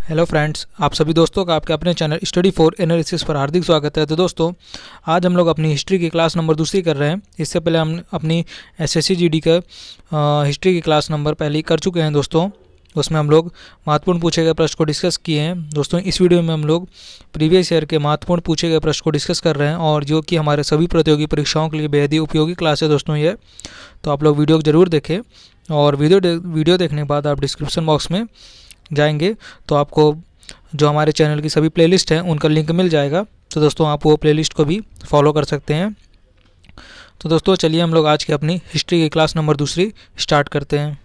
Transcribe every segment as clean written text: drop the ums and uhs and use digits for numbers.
Hello friends, आप सभी दोस्तों का आपके अपने चैनल स्टडी फॉर एनालिसिस पर हार्दिक स्वागत है। तो दोस्तों, आज हम लोग अपनी हिस्ट्री की क्लास नंबर दूसरी कर रहे हैं। इससे पहले हम अपनी एसएससी जीडी का हिस्ट्री की क्लास नंबर पहले कर चुके हैं दोस्तों। उसमें हम लोग महत्वपूर्ण पूछे गए प्रश्न को डिस्कस किए हैं। दोस्तों, इस वीडियो में हम लोग प्रीवियस ईयर के महत्वपूर्ण पूछे गए प्रश्न को डिस्कस कर रहे हैं, और जो कि हमारे सभी प्रतियोगी परीक्षाओं के लिए बेहद ही उपयोगी क्लास है दोस्तों ये। तो आप लोग वीडियो को ज़रूर देखें, और वीडियो देखने के बाद आप डिस्क्रिप्शन बॉक्स में जाएंगे तो आपको जो हमारे चैनल की सभी प्लेलिस्ट हैं उनका लिंक मिल जाएगा। तो दोस्तों, आप वो प्लेलिस्ट को भी फॉलो कर सकते हैं। तो दोस्तों, चलिए हम लोग आज की अपनी हिस्ट्री की क्लास नंबर दूसरी स्टार्ट करते हैं।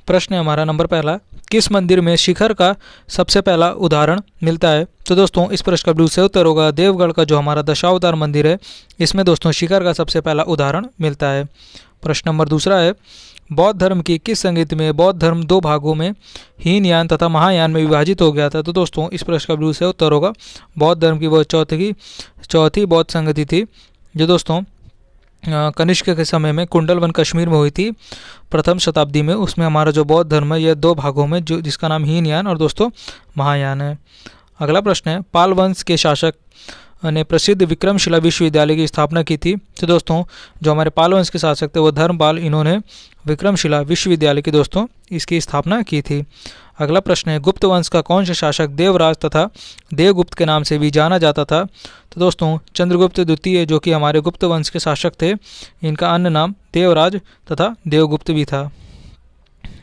प्रश्न है हमारा नंबर पहला, किस मंदिर में शिखर का सबसे पहला उदाहरण मिलता है? तो दोस्तों, इस प्रश्न का बिल्कुल सही उत्तर होगा देवगढ़ का जो हमारा दशावतार मंदिर है, इसमें दोस्तों शिखर का सबसे पहला उदाहरण मिलता है। प्रश्न नंबर दूसरा है, बौद्ध धर्म की किस संगति में बौद्ध धर्म दो भागों में हीनयान तथा महायान में विभाजित हो गया था? तो दोस्तों, इस प्रश्न का बिल्कुल सही उत्तर होगा बौद्ध धर्म की वह चौथी बौद्ध संगति थी, जो दोस्तों कनिष्क के समय में कुंडलवन कश्मीर में हुई थी प्रथम शताब्दी में। उसमें हमारा जो बौद्ध धर्म है यह दो भागों में, जो जिसका नाम हीनयान और दोस्तों महायान है। अगला प्रश्न है, पाल वंश के शासक ने प्रसिद्ध विक्रमशिला विश्वविद्यालय की स्थापना की थी? तो दोस्तों, जो हमारे पाल वंश के शासक थे वो धर्मपाल, इन्होंने विक्रमशिला विश्वविद्यालय की दोस्तों इसकी स्थापना की थी। अगला प्रश्न है, गुप्त वंश का कौन सा शासक देवराज तथा देवगुप्त के नाम से भी जाना जाता था? तो दोस्तों, चंद्रगुप्त द्वितीय जो कि हमारे गुप्त वंश के शासक थे, इनका अन्य नाम देवराज तथा देवगुप्त भी था।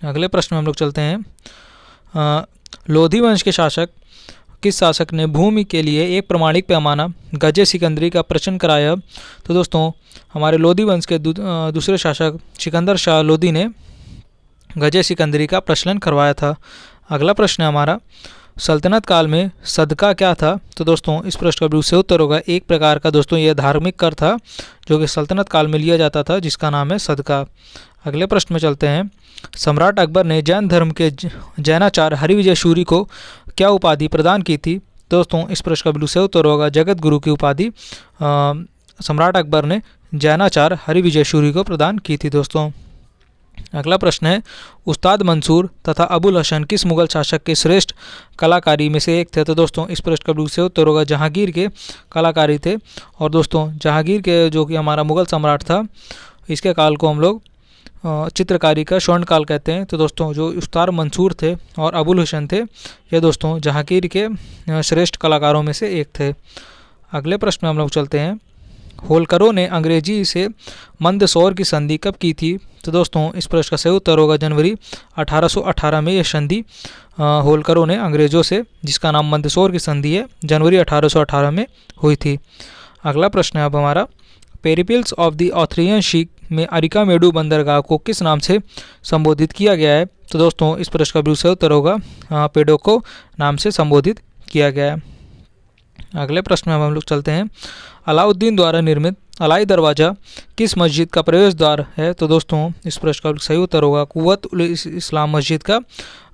अगले प्रश्न में हम लोग चलते हैं, लोधी वंश के शासक किस शासक ने भूमि के लिए एक प्रमाणिक पैमाना गजे सिकंदरी का प्रचलन कराया? तो दोस्तों, हमारे लोधी वंश के दूसरे शासक सिकंदर शाह लोधी ने गजे सिकंदरी का प्रचलन करवाया था। अगला प्रश्न है हमारा, सल्तनत काल में सदका क्या था? तो दोस्तों, इस प्रश्न का बिल्कुल सही उत्तर होगा एक प्रकार का दोस्तों यह धार्मिक कर था जो कि सल्तनत काल में लिया जाता था, जिसका नाम है सदका। अगले प्रश्न में चलते हैं, सम्राट अकबर ने जैन धर्म के जैनाचार्य हरिविजय सूरी को क्या उपाधि प्रदान की थी? दोस्तों, इस प्रश्न का बिल्कुल सही उत्तर होगा जगत गुरु की उपाधि सम्राट अकबर ने जैनाचार्य हरिविजय सूरी को प्रदान की थी दोस्तों। अगला प्रश्न है, उस्ताद मंसूर तथा अबुल हसन किस मुगल शासक के श्रेष्ठ कलाकारी में से एक थे? तो दोस्तों, इस प्रश्न का बिल्कुल सही उत्तर होगा जहांगीर के कलाकारी थे। और दोस्तों, जहांगीर के जो कि हमारा मुगल सम्राट था, इसके काल को हम लोग चित्रकारी का स्वर्ण काल कहते हैं। तो दोस्तों, जो उस्ताद मंसूर थे और अबुल हसन थे, ये दोस्तों जहांगीर के श्रेष्ठ कलाकारों में से एक थे। अगले प्रश्न में हम लोग चलते हैं, होलकरों ने अंग्रेजी से मंदसौर की संधि कब की थी? तो दोस्तों, इस प्रश्न का सही उत्तर होगा जनवरी 1818 में यह संधि होलकरों ने अंग्रेजों से, जिसका नाम मंदसौर की संधि है, जनवरी 1818 में हुई थी। अगला प्रश्न है अब हमारा, पेरिप्लस ऑफ द ऑथरियन शिप में अरिकामेडु बंदरगाह को किस नाम से संबोधित किया गया है? तो दोस्तों, इस प्रश्न का बिल्कुल सही उत्तर होगा पेडोको नाम से संबोधित किया गया है। अगले प्रश्न में हम लोग चलते हैं, अलाउद्दीन द्वारा निर्मित अलाई दरवाज़ा किस मस्जिद का प्रवेश द्वार है? तो दोस्तों, इस प्रश्न का सही उत्तर होगा कुव्वत उल इस्लाम मस्जिद का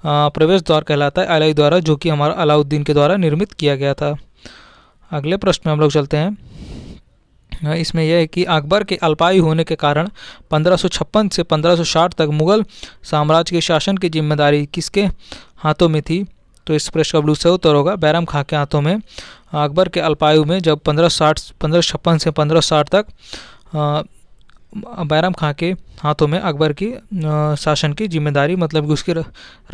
प्रवेश द्वार कहलाता है अलाई द्वारा, जो कि हमारा अलाउद्दीन के द्वारा निर्मित किया गया था। अगले प्रश्न में हम लोग चलते हैं, इसमें यह है कि अकबर के अल्पायु होने के कारण 1556 से 1560 तक मुगल साम्राज्य के शासन की जिम्मेदारी किसके हाथों में थी? तो इस प्रश्न का बिल्कुल सही उत्तर होगा बैरम खां के हाथों में। अकबर के अल्पायु में जब 1556 से 1560 तक बैरम खां के हाथों में अकबर की शासन की जिम्मेदारी, मतलब कि उसकी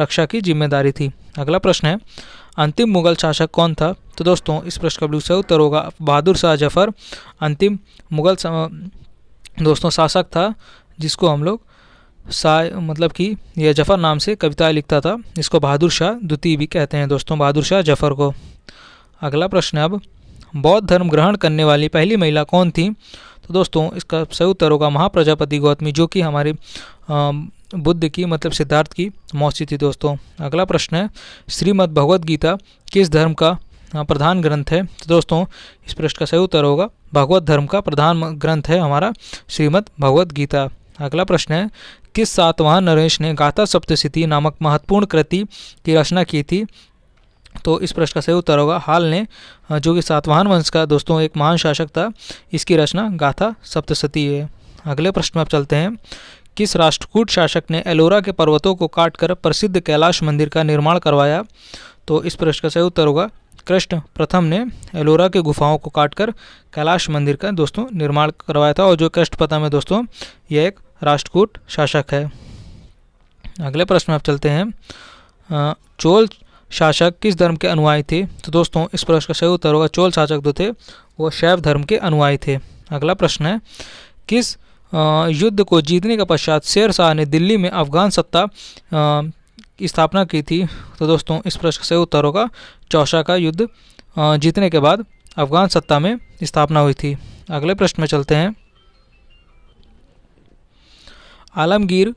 रक्षा की जिम्मेदारी थी। अगला प्रश्न है, अंतिम मुगल शासक कौन था? तो दोस्तों, इस प्रश्न का बिल्कुल सही उत्तर होगा बहादुर शाह जफर अंतिम मुगल दोस्तों शासक था, जिसको हम लोग मतलब कि यह जफर नाम से कविताएं लिखता था, इसको बहादुर शाह द्वितीय भी कहते हैं दोस्तों, बहादुर शाह जफर को। अगला प्रश्न है अब, बौद्ध धर्म ग्रहण करने वाली पहली महिला कौन थी? तो दोस्तों, इसका सही उत्तर होगा महाप्रजापति गौतमी, जो कि हमारे बुद्ध की, मतलब सिद्धार्थ की मौसी थी दोस्तों। अगला प्रश्न है, श्रीमद् भगवद गीता किस धर्म का प्रधान ग्रंथ है? तो दोस्तों, इस प्रश्न का सही उत्तर होगा भगवत धर्म का प्रधान ग्रंथ है हमारा श्रीमद् भगवद गीता। अगला प्रश्न है, किस सातवाहन नरेश ने गाथा सप्तशती नामक महत्वपूर्ण कृति की रचना की थी? तो इस प्रश्न का सही उत्तर होगा हाल ने, जो कि सातवाहन वंश का दोस्तों एक महान शासक था, इसकी रचना गाथा सप्तशती है। अगले प्रश्न में आप चलते हैं, किस राष्ट्रकूट शासक ने एलोरा के पर्वतों को काटकर प्रसिद्ध कैलाश मंदिर का निर्माण करवाया? तो इस प्रश्न का सही उत्तर होगा कृष्ण प्रथम ने एलोरा के गुफाओं को काटकर कैलाश मंदिर का दोस्तों निर्माण करवाया था। और जो कृष्ण प्रथम है दोस्तों, यह एक राष्ट्रकूट शासक है। अगले प्रश्न में आप चलते हैं। चोल शासक किस धर्म के अनुयायी थे? तो दोस्तों इस प्रश्न का सही उत्तर होगा चोल शासक जो थे वो शैव धर्म के अनुयायी थे। अगला प्रश्न है, किस युद्ध को जीतने के पश्चात शेर शाह ने दिल्ली में अफगान सत्ता की स्थापना की थी? तो दोस्तों इस प्रश्न का सही उत्तर होगा चौसा का युद्ध जीतने के बाद अफगान सत्ता में स्थापना हुई थी। अगले प्रश्न में चलते हैं। आलमगीर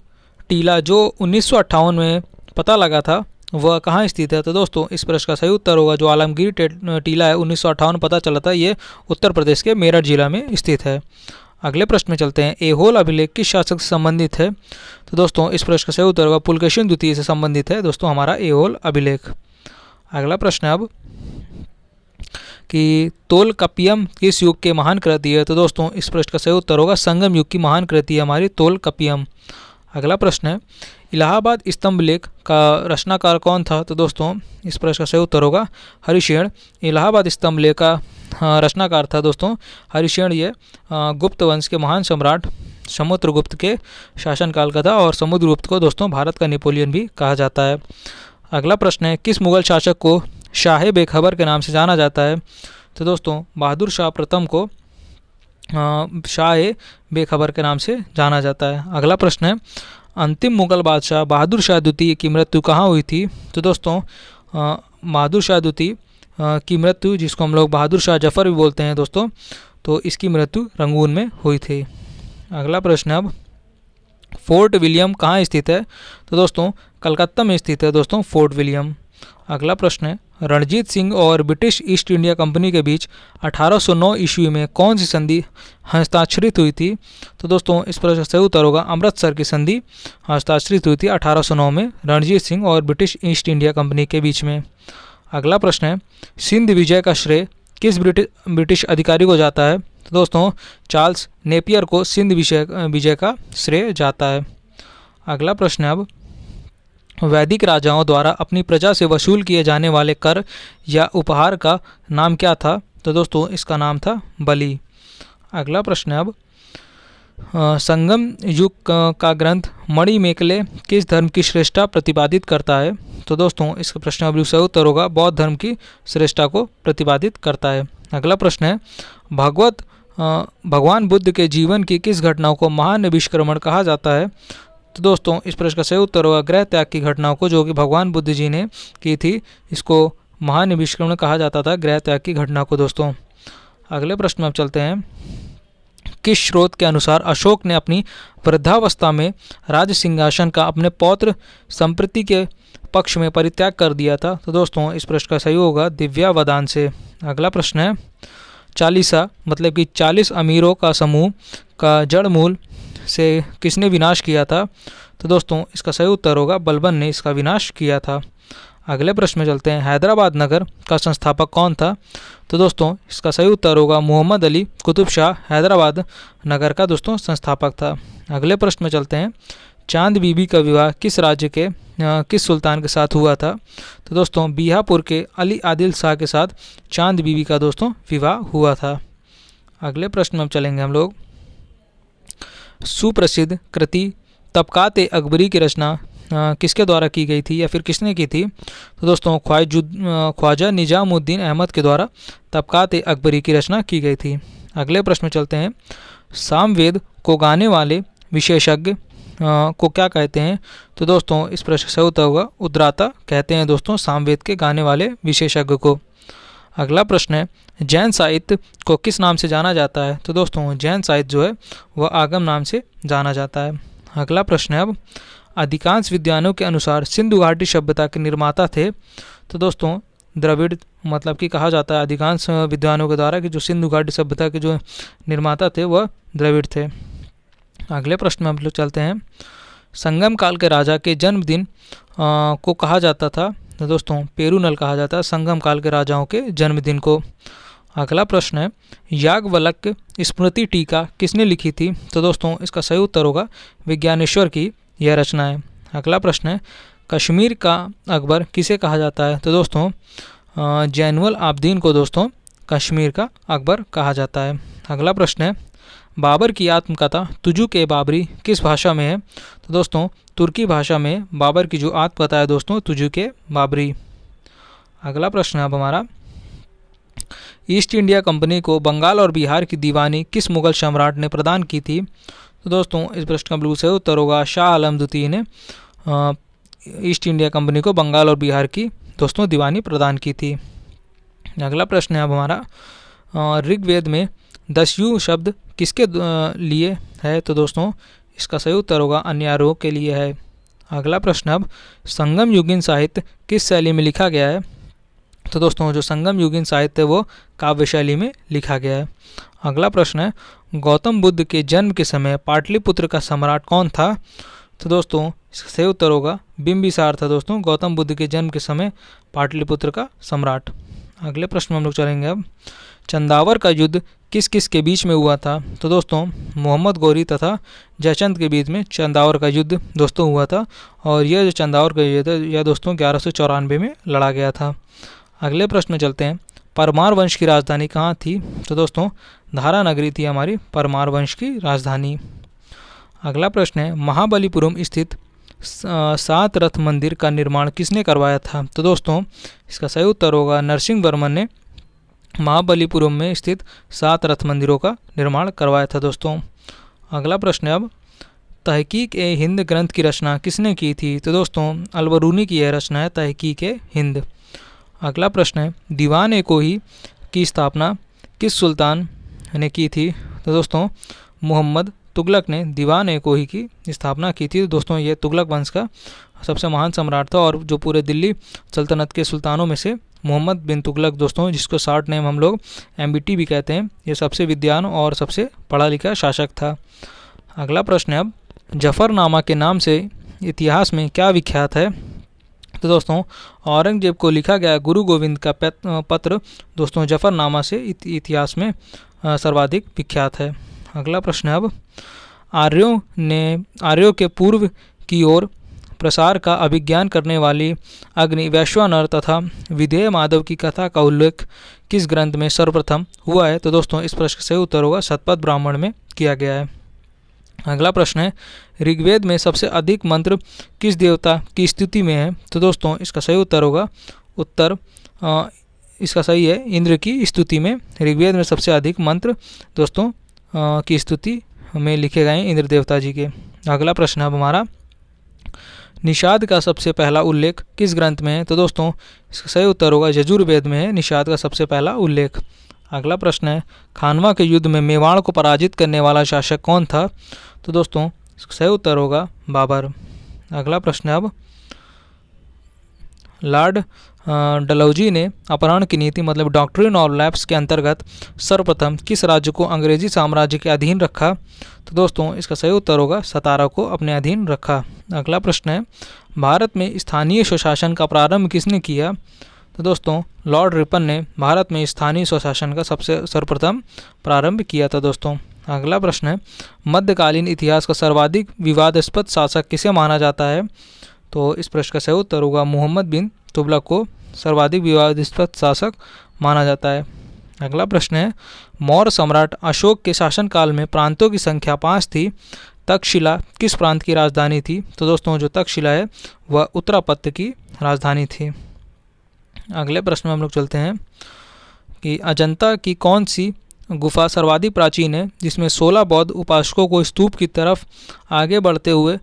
टीला जो 1958 में पता लगा था वह कहाँ स्थित है? तो दोस्तों इस प्रश्न का सही उत्तर होगा जो आलमगीर टीला है 1958 में पता चला था, ये उत्तर प्रदेश के मेरठ जिला में स्थित है। अगले प्रश्न में चलते हैं। ऐहोल अभिलेख किस शासक से संबंधित है? तो दोस्तों इस प्रश्न का सही उत्तर होगा पुलकेशिन द्वितीय से संबंधित है दोस्तों हमारा ऐहोल अभिलेख। अगला प्रश्न है अब कि तोलकपियम किस युग के महान कृति है? तो दोस्तों इस प्रश्न का सही उत्तर होगा संगम युग की महान कृति है हमारी तोलकपियम। अगला प्रश्न है, इलाहाबाद स्तंभ लेख का रचनाकार कौन था? तो दोस्तों इस प्रश्न का सही उत्तर होगा हरिशेन। इलाहाबाद स्तंभ लेख का रचनाकार था दोस्तों हरिशेन। ये गुप्त वंश के महान सम्राट समुद्रगुप्त के शासनकाल का था और समुद्रगुप्त को दोस्तों भारत का नेपोलियन भी कहा जाता है। अगला प्रश्न है, किस मुगल शासक को शाह बेखबर के नाम से जाना जाता है? तो दोस्तों बहादुर शाह प्रथम को शाह बेखबर के नाम से जाना जाता है। अगला प्रश्न है, अंतिम मुगल बादशाह बहादुर शाह द्वितीय की मृत्यु कहाँ हुई थी? तो दोस्तों बहादुर शाह द्वितीय की मृत्यु, जिसको हम लोग बहादुर शाह जफर भी बोलते हैं दोस्तों, तो इसकी मृत्यु रंगून में हुई थी। अगला प्रश्न है अब, फोर्ट विलियम कहाँ स्थित है? तो दोस्तों कलकत्ता में स्थित है दोस्तों फोर्ट विलियम। अगला प्रश्न है, रणजीत सिंह और ब्रिटिश ईस्ट इंडिया कंपनी के बीच 1809 ईस्वी में कौन सी संधि हस्ताक्षरित हुई थी? तो दोस्तों इस प्रश्न का सही उत्तर होगा अमृतसर की संधि हस्ताक्षरित हुई थी 1809 में रणजीत सिंह और ब्रिटिश ईस्ट इंडिया कंपनी के बीच में। अगला प्रश्न है, सिंध विजय का श्रेय किस ब्रिटिश अधिकारी को जाता है? तो दोस्तों चार्ल्स नेपियर को सिंध विजय का श्रेय जाता है। अगला प्रश्न है अब, वैदिक राजाओं द्वारा अपनी प्रजा से वसूल किए जाने वाले कर या उपहार का नाम क्या था? तो दोस्तों इसका नाम था बलि। अगला प्रश्न है अब, संगम युग का ग्रंथ मणिमेकले किस धर्म की श्रेष्ठता प्रतिपादित करता है? तो दोस्तों इसका प्रश्न अब सही उत्तर होगा बौद्ध धर्म की श्रेष्ठता को प्रतिपादित करता है। अगला प्रश्न है, भगवान बुद्ध के जीवन की किस घटनाओं को महान विष्क्रमण कहा जाता है? तो दोस्तों इस प्रश्न का सही उत्तर होगा गृह त्याग की घटनाओं को, जो कि भगवान बुद्ध जी ने की थी, इसको महान विष्क्रमण कहा जाता था गृह त्याग की घटना को दोस्तों। अगले प्रश्न में आप चलते हैं, किस स्रोत के अनुसार अशोक ने अपनी वृद्धावस्था में राज सिंहासन का अपने पौत्र संप्रति के पक्ष में परित्याग कर दिया था? तो दोस्तों इस प्रश्न का सही होगा दिव्यावदान से। अगला प्रश्न है, चालीसा मतलब कि 40 अमीरों का समूह का जड़ मूल से किसने विनाश किया था? तो दोस्तों इसका सही उत्तर होगा बलबन ने इसका विनाश किया था। अगले प्रश्न में चलते हैं, हैदराबाद नगर का संस्थापक कौन था? तो दोस्तों इसका सही उत्तर होगा मोहम्मद अली कुतुब शाह हैदराबाद नगर का दोस्तों संस्थापक था। अगले प्रश्न में चलते हैं, चांद बीबी का विवाह किस राज्य के किस सुल्तान के साथ हुआ था? तो दोस्तों बीहापुर के अली आदिल शाह के साथ चांद बीबी का दोस्तों विवाह हुआ था। अगले प्रश्न में हम चलेंगे हम लोग, सुप्रसिद्ध कृति तबकात अकबरी की रचना किसके द्वारा की गई थी या फिर किसने की थी? तो दोस्तों ख्वाजा निजामुद्दीन अहमद के द्वारा तबकात अकबरी की रचना की गई थी। अगले प्रश्न में चलते हैं, सामवेद को गाने वाले विशेषज्ञ को क्या कहते हैं? तो दोस्तों इस प्रश्न से उत्तर होगा उद्राता कहते हैं दोस्तों सामवेद के गाने वाले विशेषज्ञ को। अगला प्रश्न है, जैन साहित्य को किस नाम से जाना जाता है? तो दोस्तों जैन साहित्य जो है वह आगम नाम से जाना जाता है। अगला प्रश्न है, अब अधिकांश विद्वानों के अनुसार सिंधु घाटी सभ्यता के निर्माता थे? तो दोस्तों द्रविड़ मतलब कि कहा जाता है अधिकांश विद्वानों के द्वारा कि जो सिंधु घाटी सभ्यता के जो निर्माता थे वह द्रविड़ थे। अगले प्रश्न में हम लोग चलते हैं, संगम काल के राजा के जन्मदिन को कहा जाता था? तो दोस्तों पेरूनल कहा जाता है संगम काल के राजाओं के जन्मदिन को। अगला प्रश्न है याज्ञवल्क्य स्मृति टीका किसने लिखी थी? तो दोस्तों इसका सही उत्तर होगा विज्ञानेश्वर की यह रचना है। अगला प्रश्न है कश्मीर का अकबर किसे कहा जाता है? तो दोस्तों जैनुल आबदीन को दोस्तों कश्मीर का अकबर कहा जाता है। अगला प्रश्न है बाबर की आत्मकथा तुजुक ए बाबरी किस भाषा में है? तो दोस्तों तुर्की भाषा में बाबर की जो आत्मकथा है दोस्तों तुजुक ए बाबरी। अगला प्रश्न है अब हमारा ईस्ट इंडिया कंपनी को बंगाल और बिहार की दीवानी किस मुगल सम्राट ने प्रदान की थी? तो दोस्तों इस प्रश्न का बिल्कुल सही उत्तर होगा शाह आलम द्वितीय ने ईस्ट इंडिया कंपनी को बंगाल और बिहार की दोस्तों दीवानी प्रदान की थी। अगला प्रश्न है अब हमारा ऋग्वेद में दस्यु शब्द किसके लिए है? तो दोस्तों इसका सही उत्तर होगा अन्यारों के लिए है। अगला प्रश्न अब संगम युगीन साहित्य किस शैली में लिखा गया है? तो दोस्तों जो संगम युगीन साहित्य है वो काव्य शैली में लिखा गया है। अगला प्रश्न है गौतम बुद्ध के जन्म के समय पाटलिपुत्र का सम्राट कौन था? तो दोस्तों इसका सही उत्तर होगा बिंबिसार था दोस्तों गौतम बुद्ध के जन्म के समय पाटलिपुत्र का सम्राट। अगले प्रश्न में हम लोग चलेंगे अब चंदावर का युद्ध किस किस के बीच में हुआ था? तो दोस्तों मोहम्मद गौरी तथा जयचंद के बीच में चंदावर का युद्ध दोस्तों हुआ था और यह जो चंदावर का युद्ध है यह दोस्तों 1194 में लड़ा गया था। अगले प्रश्न में चलते हैं परमार वंश की राजधानी कहाँ थी? तो दोस्तों धारा नगरी थी हमारी परमार वंश की राजधानी। अगला प्रश्न है महाबलीपुरम स्थित 7 रथ मंदिर का निर्माण किसने करवाया था? तो दोस्तों इसका सही उत्तर होगा नरसिंह वर्मन ने महाबलीपुरम में स्थित 7 रथ मंदिरों का निर्माण करवाया था दोस्तों। अगला प्रश्न है अब तहकीक ए हिंद ग्रंथ की रचना किसने की थी? तो दोस्तों अलबरूनी की यह रचना है तहकीक ए हिंद। अगला प्रश्न है दीवान ए कोही की स्थापना किस सुल्तान ने की थी? तो दोस्तों मोहम्मद तुगलक ने दीवान ए कोही की स्थापना की थी। दोस्तों ये तुगलक वंश का सबसे महान सम्राट था और जो पूरे दिल्ली सल्तनत के सुल्तानों में से मोहम्मद बिन तुगलक दोस्तों जिसको शॉर्ट नेम हम लोग MBT भी कहते हैं, ये सबसे विद्वान और सबसे पढ़ा लिखा शासक था। अगला प्रश्न है अब जफरनामा के नाम से इतिहास में क्या विख्यात है? तो दोस्तों औरंगजेब को लिखा गया गुरु गोविंद का पत्र दोस्तों जफरनामा से इतिहास में सर्वाधिक विख्यात है। अगला प्रश्न है अब आर्यों के पूर्व की ओर प्रसार का अभिज्ञान करने वाली अग्नि वैश्वानर तथा विधेय माधव की कथा का उल्लेख किस ग्रंथ में सर्वप्रथम हुआ है? तो दोस्तों इस प्रश्न का सही उत्तर होगा शतपथ ब्राह्मण में किया गया है। अगला प्रश्न है ऋग्वेद में सबसे अधिक मंत्र किस देवता की स्तुति में है? तो दोस्तों इसका सही उत्तर होगा इसका सही है इंद्र की स्तुति में। ऋग्वेद में सबसे अधिक मंत्र दोस्तों की स्तुति में लिखे गए इंद्र देवता जी के। अगला प्रश्न है हमारा निषाद का सबसे पहला उल्लेख किस ग्रंथ में है? तो दोस्तों इसका सही उत्तर होगा यजुर्वेद में है निषाद का सबसे पहला उल्लेख। अगला प्रश्न है खानवा के युद्ध में मेवाड़ को पराजित करने वाला शासक कौन था? तो दोस्तों इसका सही उत्तर होगा बाबर। अगला प्रश्न है अब लॉर्ड डलहौजी ने अपहरण की नीति मतलब डॉक्ट्रिन ऑफ लैप्स के अंतर्गत सर्वप्रथम किस राज्य को अंग्रेजी साम्राज्य के अधीन रखा? तो दोस्तों इसका सही उत्तर होगा सतारा को अपने अधीन रखा। अगला प्रश्न है भारत में स्थानीय स्वशासन का प्रारंभ किसने किया? तो दोस्तों लॉर्ड रिपन ने भारत में स्थानीय स्वशासन का सबसे सर्वप्रथम प्रारंभ किया था दोस्तों। अगला प्रश्न है मध्यकालीन इतिहास का सर्वाधिक विवादास्पद शासक किसे माना जाता है? तो इस प्रश्न का सही उत्तर होगा मोहम्मद बिन तुगलक को सर्वाधिक विवादास्पद शासक माना जाता है। अगला प्रश्न है मौर्य सम्राट अशोक के शासनकाल में प्रांतों की संख्या 5 थी। तक्षशिला किस प्रांत की राजधानी थी? तो दोस्तों जो तक्षशिला है वह उत्तरापत्त की राजधानी थी। अगले प्रश्न में हम लोग चलते हैं कि अजंता की कौन सी गुफा सर्वाधिक प्राचीन है जिसमें 16 बौद्ध उपासकों को स्तूप की तरफ आगे बढ़ते हुए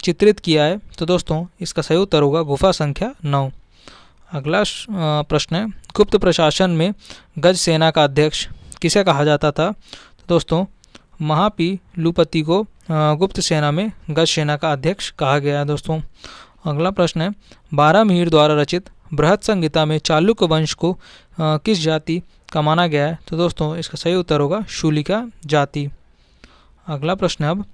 चित्रित किया है? तो दोस्तों इसका सही उत्तर होगा गुफा संख्या 9। अगला प्रश्न है गुप्त प्रशासन में गज सेना का अध्यक्ष किसे कहा जाता था? तो दोस्तों महापीलुपति को गुप्त सेना में गज सेना का अध्यक्ष कहा गया है दोस्तों। अगला प्रश्न है 12 मिहिर द्वारा रचित बृहद संहिता में चालुक्य वंश को किस जाति का माना गया है? तो दोस्तों इसका सही उत्तर होगा शूलिका जाति। अगला प्रश्न अब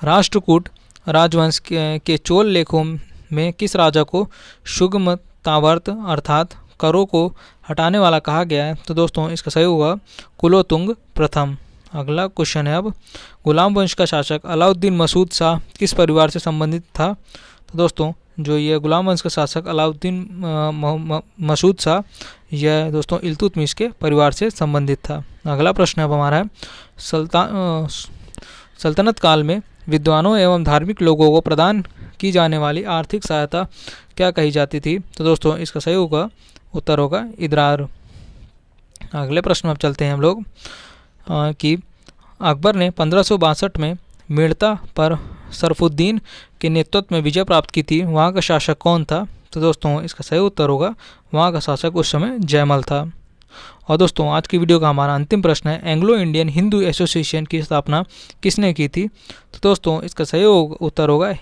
राष्ट्रकूट राजवंश के चोल लेखों में किस राजा को शुगमतावर्त अर्थात करों को हटाने वाला कहा गया है? तो दोस्तों इसका सही होगा कुलोतुंग प्रथम। अगला क्वेश्चन है अब, गुलाम वंश का शासक अलाउद्दीन मसूद शाह किस परिवार से संबंधित था? तो दोस्तों जो ये गुलाम वंश का शासक अलाउद्दीन मसूद शाह, यह दोस्तों इल्तुतमिश के परिवार से संबंधित था। अगला प्रश्न अब हमारा है, सल्तनत काल में विद्वानों एवं धार्मिक लोगों को प्रदान की जाने वाली आर्थिक सहायता क्या कही जाती थी? तो दोस्तों इसका सही होगा उत्तर होगा इदरार। अगले प्रश्न में अब चलते हैं हम लोग कि अकबर ने 1562 में मेड़ता पर सरफुद्दीन के नेतृत्व में विजय प्राप्त की थी, वहाँ का शासक कौन था? तो दोस्तों इसका सही उत्तर होगा वहाँ का शासक उस समय जयमल था। और दोस्तों आज की वीडियो का हमारा अंतिम प्रश्न है, एंग्लो इंडियन हिंदू एसोसिएशन की स्थापना किसने की थी? तो दोस्तों इसका सही उत्तर होगा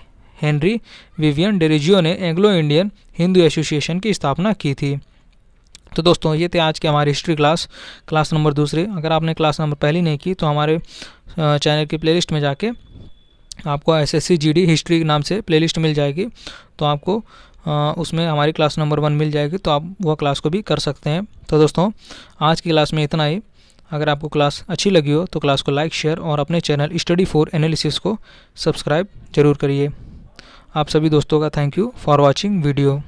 हेनरी विवियन डेरिजियो ने एंग्लो इंडियन हिंदू एसोसिएशन की स्थापना की थी। तो दोस्तों ये थे आज की हमारी हिस्ट्री क्लास नंबर 2। अगर आपने क्लास नंबर पहली नहीं की तो हमारे चैनल की प्लेलिस्ट में जाके आपको SSC GD हिस्ट्री नाम से प्लेलिस्ट मिल जाएगी, तो आपको उसमें हमारी क्लास नंबर 1 मिल जाएगी, तो आप वह क्लास को भी कर सकते हैं। तो दोस्तों आज की क्लास में इतना ही। अगर आपको क्लास अच्छी लगी हो तो क्लास को लाइक शेयर और अपने चैनल स्टडी फॉर एनालिसिस को सब्सक्राइब जरूर करिए। आप सभी दोस्तों का thank you for watching video.